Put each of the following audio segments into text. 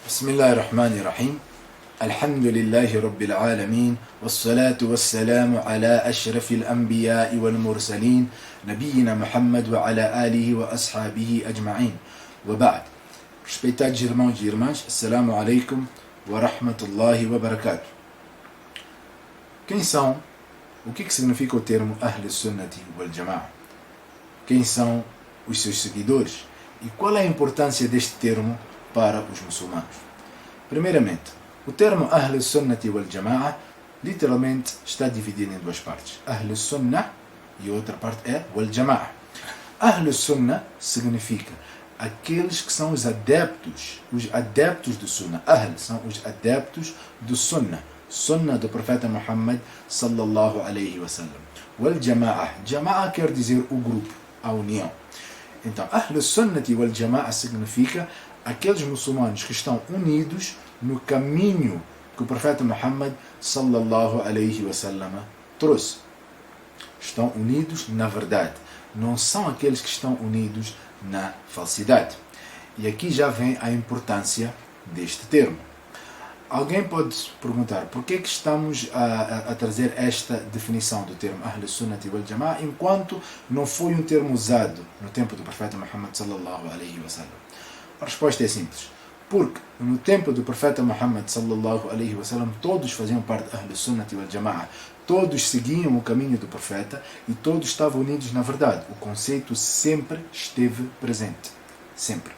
بسم الله الرحمن الرحيم. الحمد لله رب العالمين، والصلاة والسلام على أشرف الأنبياء والمرسلين نبينا محمد وعلى آله وأصحابه أجمعين. وبعد. Respeitados irmãos e irmãs, Assalamu alaikum wa rahmatullahi wa barakatuh. Quem são? O que significa o termo Ahl Sunnati wal Jama'a? Quem são os seus seguidores? E qual é a importância deste termo para os muçulmanos? Primeiramente, o termo Ahl Sunnati wal Jama'a literalmente está dividido em duas partes. Ahl Sunnah e outra parte é Wal Jama'a. Ahl Sunnah significa aqueles que são os adeptos do Sunnah. Ahl são os adeptos do Sunnah. Sunnah do profeta Muhammad sallallahu alaihi wasallam. Wal Jama'a. Jama'a quer dizer o grupo, a união. Então, Ahl Sunnati wal Jama'a significa aqueles muçulmanos que estão unidos no caminho que o profeta Muhammad sallallahu alaihi wasallam trouxe. Estão unidos na verdade. Não são aqueles que estão unidos na falsidade. E aqui já vem a importância deste termo. Alguém pode perguntar por que estamos a trazer esta definição do termo Ahl Sunnati wal Jama'a enquanto não foi um termo usado no tempo do profeta Muhammad sallallahu alaihi wasallam. A resposta é simples. Porque no tempo do profeta Muhammad sallallahu alaihi wasallam todos faziam parte de Ahl Sunnati wal Jama'a. Todos seguiam o caminho do profeta e todos estavam unidos na verdade. O conceito sempre esteve presente. Sempre.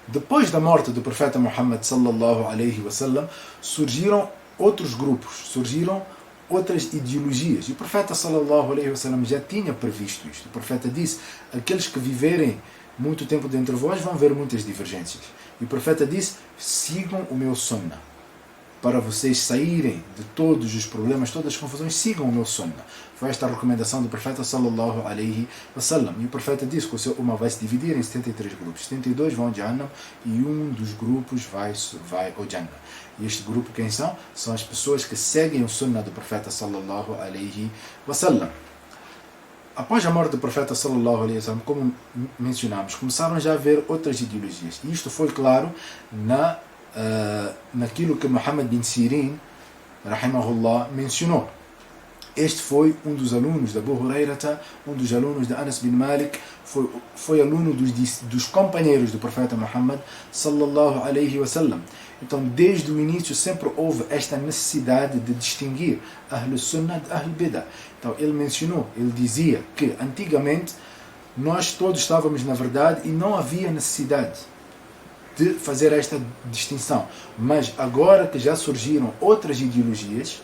Depois da morte do profeta Muhammad sallallahu alaihi wasallam, surgiram outros grupos, surgiram outras ideologias. E o profeta sallallahu alaihi wasallam já tinha previsto isto. O profeta disse: aqueles que viverem muito tempo dentre vós vão ver muitas divergências. E o profeta disse: sigam o meu sunnah. Para vocês saírem de todos os problemas, todas as confusões, sigam o meu sunnah. Foi esta a recomendação do profeta sallallahu alaihi wasallam. E o profeta disse que o seu ummah vai se dividir em 73 grupos. 72 vão ao Jahannam e um dos grupos vai ao Jannah. E este grupo quem são? São as pessoas que seguem o sunnah do profeta sallallahu alaihi wasallam. Após a morte do profeta sallallahu alaihi wasallam, como mencionamos, começaram já a haver outras ideologias. E isto foi claro naquilo que Muhammad bin Sirin, rahimahullah, mencionou. Este foi um dos alunos de Abu Hurairata, um dos alunos de Anas bin Malik, foi aluno dos companheiros do profeta Muhammad sallallahu alaihi wasallam. Então, desde o início sempre houve esta necessidade de distinguir Ahl Sunnah de Ahl Bidah. Então, ele dizia que antigamente nós todos estávamos na verdade e não havia necessidade de fazer esta distinção. Mas agora que já surgiram outras ideologias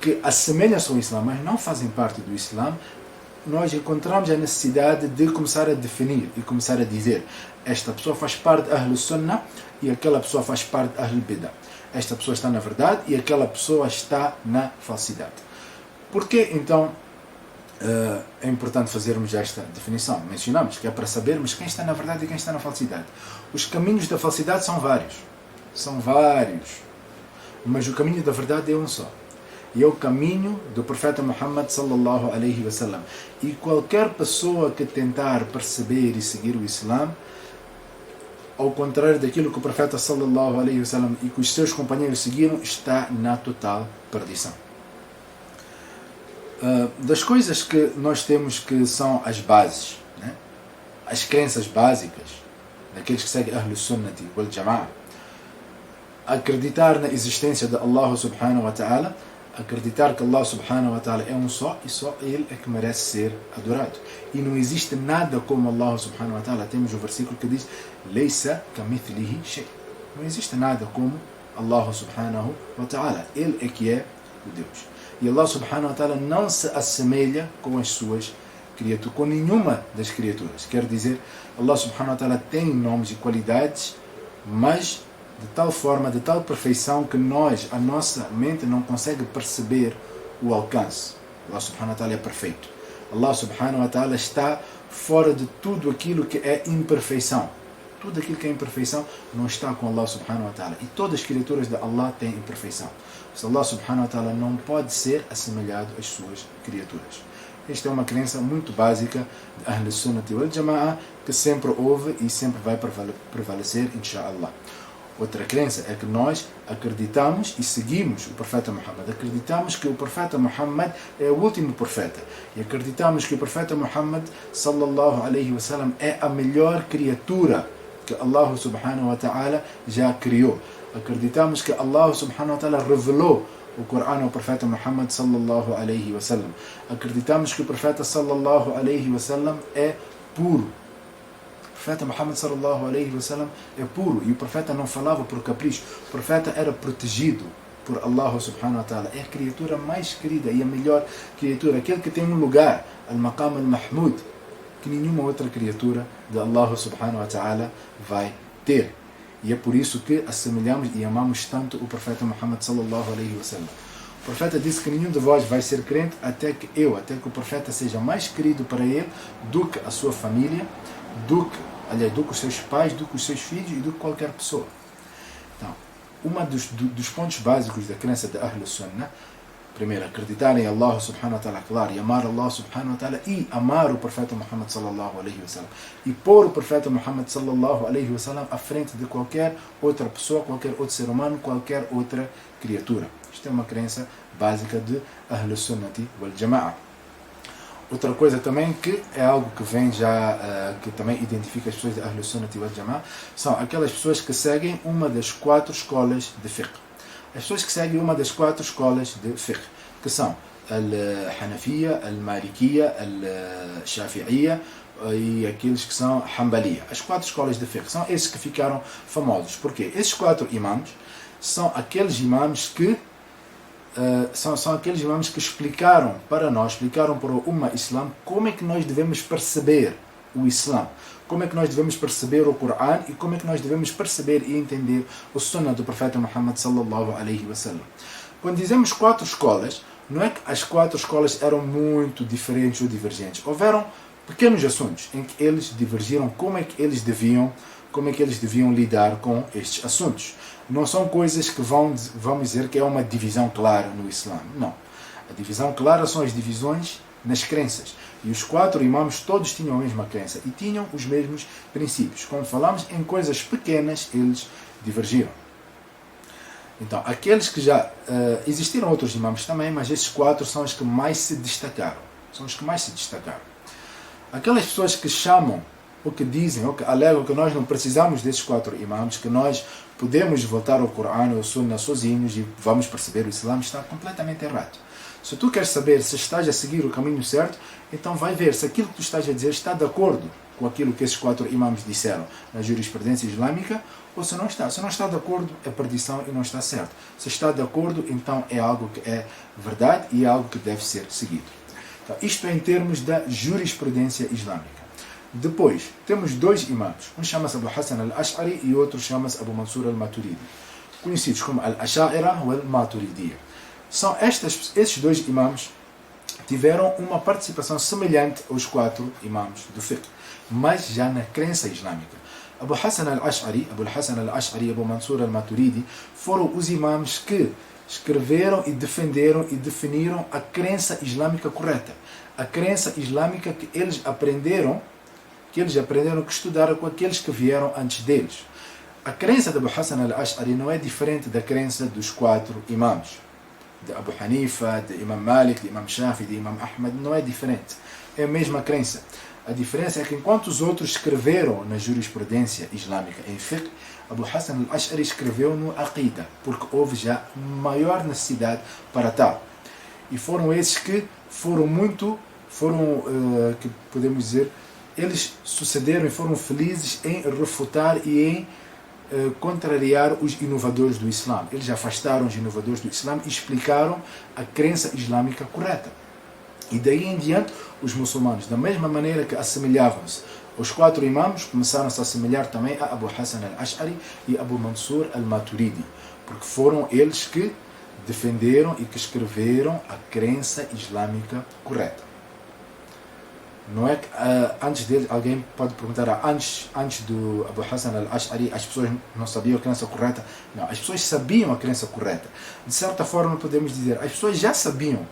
que assemelham-se ao Islã, mas não fazem parte do Islã, nós encontramos a necessidade de começar a definir e começar a dizer: esta pessoa faz parte de Ahl Sunnah e aquela pessoa faz parte de Ahl Bidah. Esta pessoa está na verdade e aquela pessoa está na falsidade. Por que então é importante fazermos esta definição? Mencionamos que é para sabermos quem está na verdade e quem está na falsidade. Os caminhos da falsidade são vários. São vários. Mas o caminho da verdade é um só. E é o caminho do profeta Muhammad sallallahu alaihi wasallam. E qualquer pessoa que tentar perceber e seguir o Islã, ao contrário daquilo que o profeta sallallahu alaihi wasallam e que os seus companheiros seguiram, está na total perdição. Das coisas que nós temos que são as bases, né? As crenças básicas daqueles que seguem Ahl Sunnati wal Jama'a: acreditar na existência de Allah subhanahu wa ta'ala, acreditar que Allah subhanahu wa ta'ala é um só e só Ele é que merece ser adorado. E não existe nada como Allah subhanahu wa ta'ala. Temos um versículo que diz: Laysa kamithlihi shay. Não existe nada como Allah subhanahu wa ta'ala. Ele é que é o Deus. E Allah subhanahu wa ta'ala não se assemelha com as suas criaturas, com nenhuma das criaturas. Quer dizer, Allah subhanahu wa ta'ala tem nomes e qualidades, mas de tal forma, de tal perfeição que a nossa mente não consegue perceber o alcance. Allah subhanahu wa ta'ala é perfeito. Allah subhanahu wa ta'ala está fora de tudo aquilo que é imperfeição. Tudo aquilo que é imperfeição não está com Allah subhanahu wa ta'ala. E todas as criaturas de Allah têm imperfeição. Allah subhanahu wa ta'ala não pode ser assemelhado às suas criaturas. Esta é uma crença muito básica de Ahl Sunnati wal Jama'a, que sempre houve e sempre vai prevalecer, inshaAllah. Outra crença é que nós acreditamos e seguimos o profeta Muhammad. Acreditamos que o profeta Muhammad é o último profeta. E acreditamos que o profeta Muhammad sallallahu alaihi wasallam é a melhor criatura que Allah subhanahu wa ta'ala já criou. Acreditamos que Allah subhanahu wa ta'ala revelou o Corão ao profeta Muhammad sallallahu alaihi wasallam. Acreditamos que o profeta sallallahu alaihi wasallam é puro. O profeta Muhammad sallallahu alaihi wasallam é puro e o profeta não falava por capricho. O profeta era protegido por Allah subhanahu wa ta'ala. É a criatura mais querida e a melhor criatura, aquele que tem um lugar, al-Maqam al-Mahmud, que nenhuma outra criatura de Allah subhanahu wa ta'ala vai ter. E é por isso que assemelhamos e amamos tanto o profeta Muhammad sallallahu alaihi wasallam. O profeta disse que nenhum de vós vai ser crente até que o profeta seja mais querido para ele do que a sua família, do que os seus pais, do que os seus filhos e do que qualquer pessoa. Então, dos pontos básicos da crença de Ahl Sunnah, primeiro, acreditar em Allah subhanahu wa ta'ala, claro, e amar Allah subhanahu wa ta'ala, e amar o profeta Muhammad sallallahu alaihi wasallam, e pôr o profeta Muhammad sallallahu alaihi wasallam à frente de qualquer outra pessoa, qualquer outro ser humano, qualquer outra criatura. Isto é uma crença básica de Ahl Sunnati wal Jama'a. Outra coisa também que é algo que vem já, que também identifica as pessoas de Ahl Sunnati wal Jama'a, são aquelas pessoas que seguem uma das 4 escolas de fiqh. As pessoas que seguem uma das 4 escolas de fiqh, que são al-Hanafiya, al-Malikiya, al-Shafi'iyya e aqueles que são Hanbaliya. As 4 escolas de fiqh são esses que ficaram famosos. Porquê? Esses 4 imãs são aqueles imãs que são aqueles imãs que explicaram para nós, explicaram para o Ummah Islam como é que nós devemos perceber o Islã, como é que nós devemos perceber o Corão e como é que nós devemos perceber e entender o Sunnah do profeta Muhammad sallallahu alaihi wasallam. Quando dizemos 4 escolas, não é que as 4 escolas eram muito diferentes ou divergentes. Houveram pequenos assuntos em que eles divergiram como é que eles deviam lidar com estes assuntos. Não são coisas que vamos dizer que é uma divisão clara no Islã. Não. A divisão clara são as divisões nas crenças. E os 4 imãs todos tinham a mesma crença e tinham os mesmos princípios. Como falamos, em coisas pequenas eles divergiram. Então, aqueles que já... existiram outros imãs também, mas esses 4 são os que mais se destacaram. Aquelas pessoas que chamam, ou que dizem, ou que alegam que nós não precisamos desses 4 imãs, que nós podemos voltar ao Corão ou ao Sunnah sozinhos e vamos perceber o Islã, está completamente errado. Se tu queres saber se estás a seguir o caminho certo, então vai ver se aquilo que tu estás a dizer está de acordo com aquilo que esses 4 imãs disseram na jurisprudência islâmica, ou se não está. Se não está de acordo, é perdição e não está certo. Se está de acordo, então é algo que é verdade e é algo que deve ser seguido. Então, isto é em termos da jurisprudência islâmica. Depois, temos 2 imãs. Um chama-se Abu Hassan al-Ash'ari e outro chama-se Abu Mansur al-Maturidi, conhecidos como al-Asha'ira ou al-Maturidiyya. São esses 2 imãs tiveram uma participação semelhante aos 4 imãs do fiqh, mas já na crença islâmica. Abu Hassan al-Ash'ari e Abu Mansur al-Maturidi foram os imãs que escreveram e defenderam e definiram a crença islâmica correta. A crença islâmica que eles aprenderam, que estudaram com aqueles que vieram antes deles. A crença de Abu Hassan al-Ash'ari não é diferente da crença dos 4 imãs. De Abu Hanifa, de Imam Malik, de Imam Shafi, de Imam Ahmad, não é diferente. É a mesma crença. A diferença é que enquanto os outros escreveram na jurisprudência islâmica em fiqh, Abu Hassan al-Ash'ari escreveu no Aqida, porque houve já maior necessidade para tal. E foram esses que que podemos dizer, eles sucederam e foram felizes em refutar e em contrariar os inovadores do Islã. Eles afastaram os inovadores do Islã e explicaram a crença islâmica correta. E daí em diante, os muçulmanos, da mesma maneira que assemelhavam-se aos 4 imãs, começaram a se assemelhar também a Abu Hassan al-Ash'ari e Abu Mansur al-Maturidi, porque foram eles que defenderam e que escreveram a crença islâmica correta. Não é que antes dele, alguém pode perguntar, antes do Abu Hassan al-Ash'ari as pessoas não sabiam a crença correta? Não, as pessoas sabiam a crença correta. De certa forma podemos dizer, as pessoas já sabiam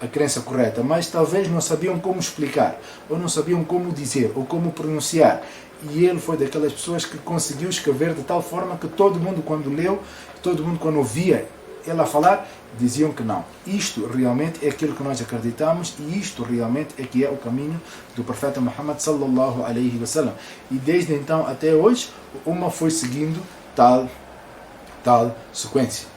a crença correta, mas talvez não sabiam como explicar, ou não sabiam como dizer, ou como pronunciar. E ele foi daquelas pessoas que conseguiu escrever de tal forma que todo mundo, quando leu, todo mundo, quando ouvia ele a falar, diziam que não. Isto realmente é aquilo que nós acreditamos e isto realmente é que é o caminho do profeta Muhammad sallallahu alaihi wasallam. E desde então até hoje, uma foi seguindo tal sequência.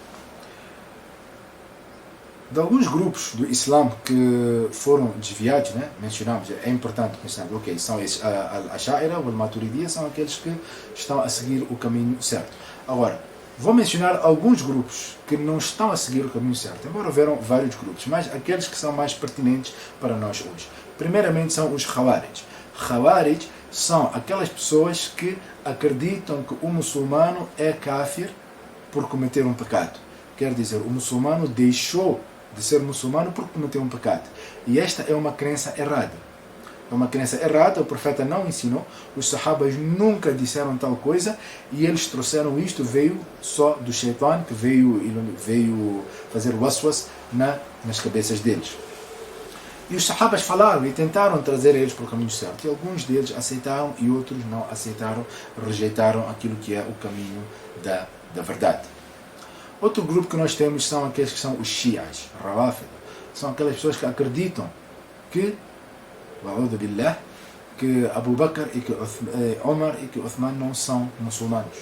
De alguns grupos do Islã que foram desviados, né? Mencionamos, é importante pensar, ok, são esses, a Ash'ira ou a Maturidiyya são aqueles que estão a seguir o caminho certo. Agora, vou mencionar alguns grupos que não estão a seguir o caminho certo, embora houveram vários grupos, mas aqueles que são mais pertinentes para nós hoje. Primeiramente são os Khawarij. Khawarij são aquelas pessoas que acreditam que o muçulmano é kafir por cometer um pecado. Quer dizer, o muçulmano deixou de ser muçulmano por cometer um pecado. E esta é uma crença errada. É uma crença errada, o profeta não ensinou, os sahabas nunca disseram tal coisa e eles trouxeram isto, veio só do Shaitan, que veio fazer waswas nas cabeças deles. E os sahabas falaram e tentaram trazer eles para o caminho certo. E alguns deles aceitaram e outros não aceitaram, rejeitaram aquilo que é o caminho da verdade. Outro grupo que nós temos são aqueles que são os Shias, Rawafid. São aquelas pessoas que acreditam que Abu Bakr e que Omar e que Uthman não são muçulmanos.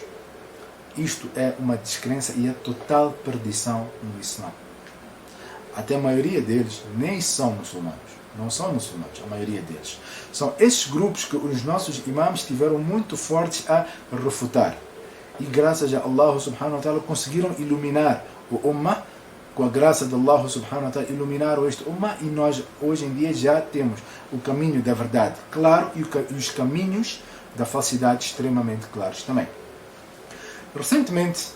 Isto é uma descrença e é total perdição no Islã. Até a maioria deles nem são muçulmanos. Não são muçulmanos, a maioria deles. São esses grupos que os nossos imãs tiveram muito fortes a refutar. E graças a Allah subhanahu wa ta'ala conseguiram iluminar o Ummah, com a graça de Allah subhanahu wa ta'ala iluminaram este Ummah e nós hoje em dia já temos o caminho da verdade claro e os caminhos da falsidade extremamente claros também. Recentemente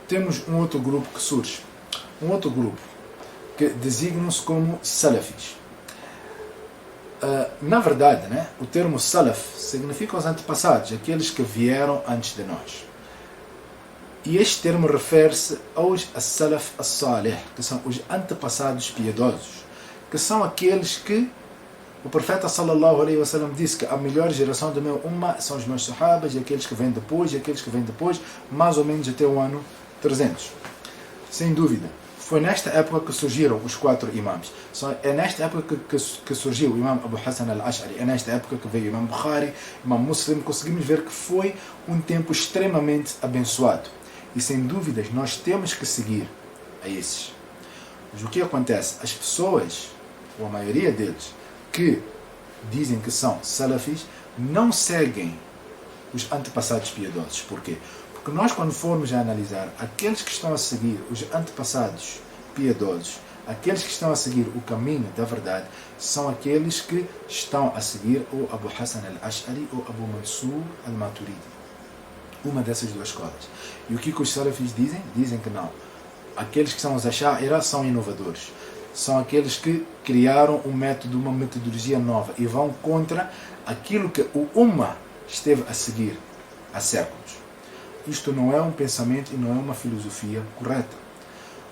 temos um outro grupo que surge, um outro grupo que designam-se como Salafis. Na verdade, né, o termo Salaf significa os antepassados, aqueles que vieram antes de nós. E este termo refere-se aos As-Salaf As-Salih, que são os antepassados piedosos, que são aqueles que o profeta sallallahu alaihi wasallam disse que a melhor geração do meu ummah são os meus sahabas e aqueles que vêm depois, mais ou menos até o ano 300. Sem dúvida, foi nesta época que surgiram os 4 imãs. É nesta época que surgiu o imam Abu Hassan al-Ash'ari, é nesta época que veio o imam Bukhari, o imam Muslim. Conseguimos ver que foi um tempo extremamente abençoado. E sem dúvidas nós temos que seguir a esses. Mas o que acontece? As pessoas, ou a maioria deles, que dizem que são salafis, não seguem os antepassados piedosos. Porquê? Porque nós, quando formos a analisar aqueles que estão a seguir os antepassados piedosos, aqueles que estão a seguir o caminho da verdade, são aqueles que estão a seguir o Abu Hassan al-Ash'ari ou Abu Mansur al-Maturidi. Uma dessas duas escolas. E o que os salafis dizem? Dizem que não. Aqueles que são os Ash'ira são inovadores. São aqueles que criaram um método, uma metodologia nova e vão contra aquilo que o Ummah esteve a seguir há séculos. Isto não é um pensamento e não é uma filosofia correta.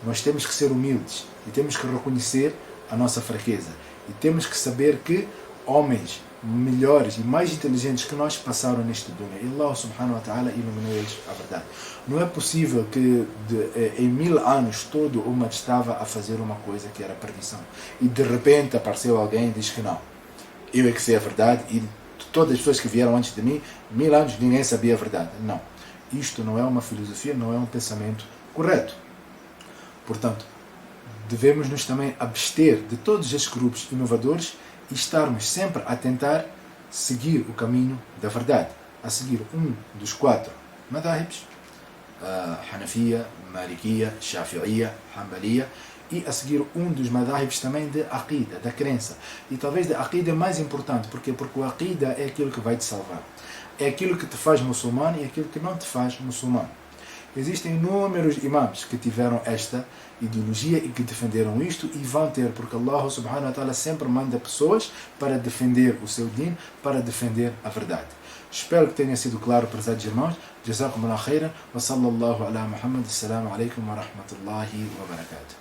Nós temos que ser humildes e temos que reconhecer a nossa fraqueza. E temos que saber que homens melhores e mais inteligentes que nós passaram neste dunya. E Allah subhanahu wa ta'ala iluminou eles a verdade. Não é possível que em 1000 anos todo o ummah estava a fazer uma coisa que era perdição. E de repente apareceu alguém e diz que não. Eu é que sei a verdade e todas as pessoas que vieram antes de mim, 1000 anos ninguém sabia a verdade. Não. Isto não é uma filosofia, não é um pensamento correto. Portanto, devemos nos também abster de todos estes grupos inovadores e estarmos sempre a tentar seguir o caminho da verdade, a seguir um dos 4 madhahibs, Hanafiya, Malikiya, Shafi'iyya, Hanbaliya, e a seguir um dos madhahibs também de Aqida, da crença. E talvez da Aqida mais importante, porque o Aqida é aquilo que vai te salvar. É aquilo que te faz muçulmano e é aquilo que não te faz muçulmano. Existem inúmeros imãs que tiveram esta ideologia e que defenderam isto e vão ter, porque Allah subhanahu wa ta'ala sempre manda pessoas para defender o seu din, para defender a verdade. Espero que tenha sido claro, prezados irmãos. Jazakumullah khairan wa sallallahu ala Muhammad. Assalamu alaikum wa rahmatullahi wa barakatuh.